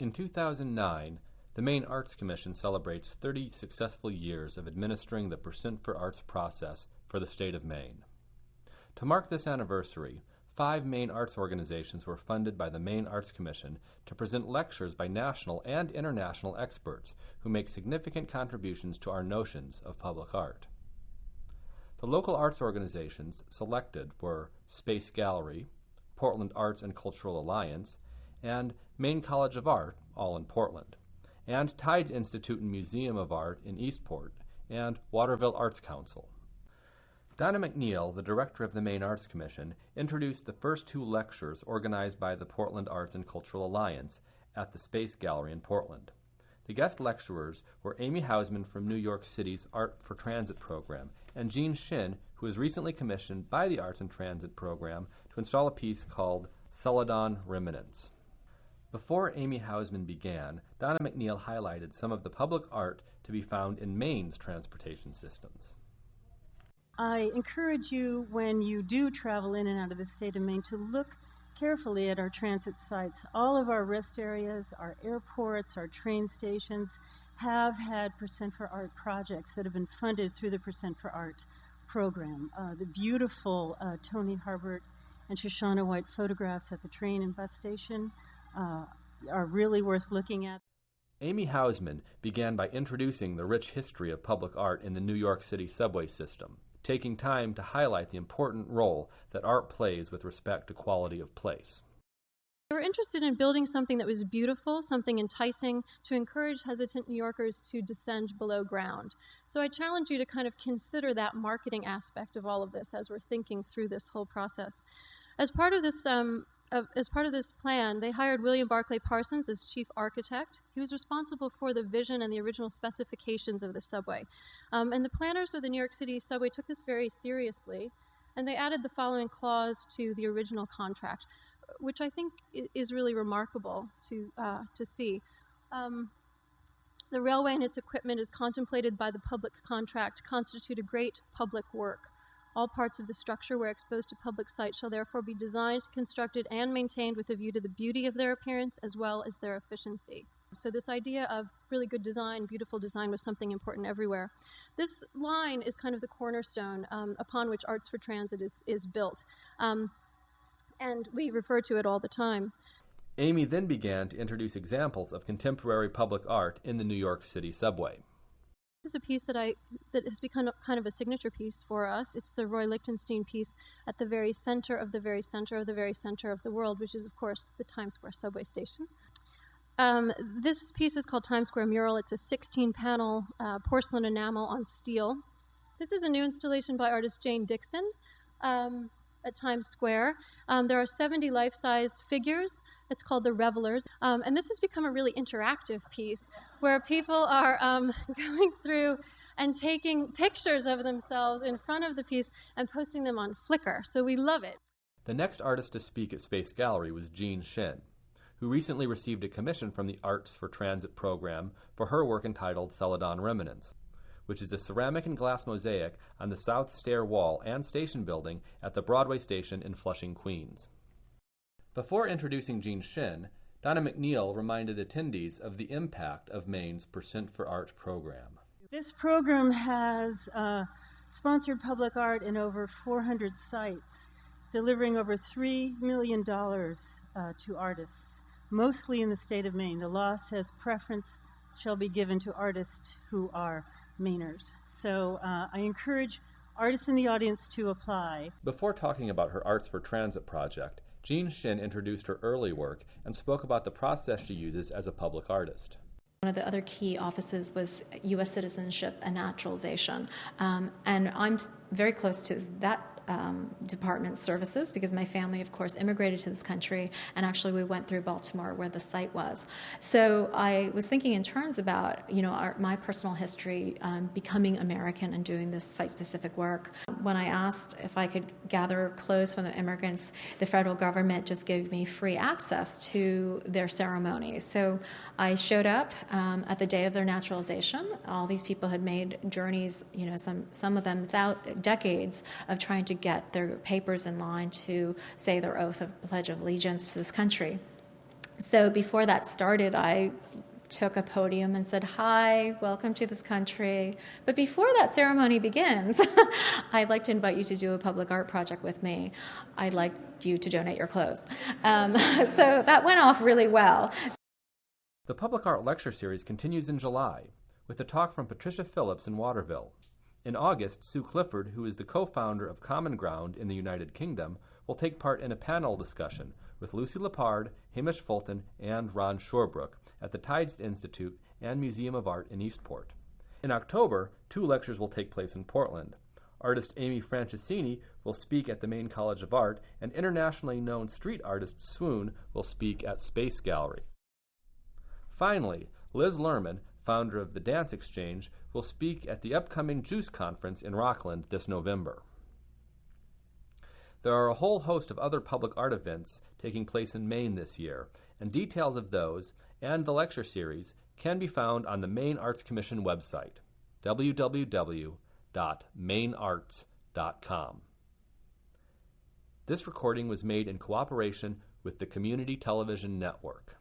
In 2009, the Maine Arts Commission celebrates 30 successful years of administering the Percent for Arts process for the state of Maine. To mark this anniversary, 5 Maine arts organizations were funded by the Maine Arts Commission to present lectures by national and international experts who make significant contributions to our notions of public art. The local arts organizations selected were Space Gallery, Portland Arts and Cultural Alliance, and Maine College of Art, all in Portland, and Tides Institute and Museum of Art in Eastport, and Waterville Arts Council. Donna McNeil, the director of the Maine Arts Commission, introduced the first 2 lectures organized by the Portland Arts and Cultural Alliance at the Space Gallery in Portland. The guest lecturers were Amy Hausman from New York City's Art for Transit program and Jean Shin, who was recently commissioned by the Arts and Transit program to install a piece called Celadon Remnants. Before Amy Hausman began, Donna McNeil highlighted some of the public art to be found in Maine's transportation systems. I encourage you, when you do travel in and out of the state of Maine, to look carefully at our transit sites. All of our rest areas, our airports, our train stations have had Percent for Art projects that have been funded through the Percent for Art program. The beautiful Tony Harbert and Shoshana White photographs at the train and bus station are really worth looking at. Amy Hausman began by introducing the rich history of public art in the New York City subway system, taking time to highlight the important role that art plays with respect to quality of place. They were interested in building something that was beautiful, something enticing, to encourage hesitant New Yorkers to descend below ground. So I challenge you to kind of consider that marketing aspect of all of this as we're thinking through this whole process. As part of this plan, they hired William Barclay Parsons as chief architect. He was responsible for the vision and the original specifications of the subway. And the planners of the New York City subway took this very seriously, and they added the following clause to the original contract, which I think is really remarkable to see. The railway and its equipment is contemplated by the public contract constitute a great public work. All parts of the structure where exposed to public sight shall therefore be designed, constructed, and maintained with a view to the beauty of their appearance as well as their efficiency. So this idea of really good design, beautiful design, was something important everywhere. This line is kind of the cornerstone upon which Arts for Transit is built, and we refer to it all the time. Amy then began to introduce examples of contemporary public art in the New York City subway. This is a piece that has become kind of a signature piece for us. It's the Roy Lichtenstein piece at the very center of the very center of the very center of the world, which is, of course, the Times Square subway station. This piece is called Times Square Mural. It's a 16-panel porcelain enamel on steel. This is a new installation by artist Jane Dixon at Times Square. There are 70 life-size figures. It's called The Revelers. And this has become a really interactive piece where people are going through and taking pictures of themselves in front of the piece and posting them on Flickr. So we love it. The next artist to speak at Space Gallery was Jean Shin, who recently received a commission from the Arts for Transit program for her work entitled Celadon Remnants, which is a ceramic and glass mosaic on the south stair wall and station building at the Broadway station in Flushing, Queens. Before introducing Jean Shin, Donna McNeil reminded attendees of the impact of Maine's Percent for Art program. This program has sponsored public art in over 400 sites, delivering over $3 million to artists, mostly in the state of Maine. The law says preference shall be given to artists who are Mainers. So I encourage artists in the audience to apply. Before talking about her Arts for Transit project, Jean Shin introduced her early work and spoke about the process she uses as a public artist. One of the other key offices was U.S. Citizenship and Naturalization, and I'm very close to that department services because my family, of course, immigrated to this country, and actually we went through Baltimore where the site was. So I was thinking in terms about, my personal history becoming American and doing this site-specific work. When I asked if I could gather clothes from the immigrants, the federal government just gave me free access to their ceremonies. So I showed up at the day of their naturalization. All these people had made journeys, some of them without decades of trying to get their papers in line to say their oath of Pledge of Allegiance to this country. So before that started, I took a podium and said, "Hi, welcome to this country. But before that ceremony begins, I'd like to invite you to do a public art project with me. I'd like you to donate your clothes." So that went off really well. The Public Art Lecture Series continues in July with a talk from Patricia Phillips in Waterville. In August, Sue Clifford, who is the co-founder of Common Ground in the United Kingdom, will take part in a panel discussion with Lucy Lepard, Hamish Fulton, and Ron Shorebrook at the Tides Institute and Museum of Art in Eastport. In October, 2 lectures will take place in Portland. Artist Amy Francisini will speak at the Maine College of Art, and internationally known street artist Swoon will speak at Space Gallery. Finally, Liz Lerman, founder of the Dance Exchange, will speak at the upcoming Juice Conference in Rockland this November. There are a whole host of other public art events taking place in Maine this year, and details of those and the lecture series can be found on the Maine Arts Commission website, www.mainearts.com. This recording was made in cooperation with the Community Television Network.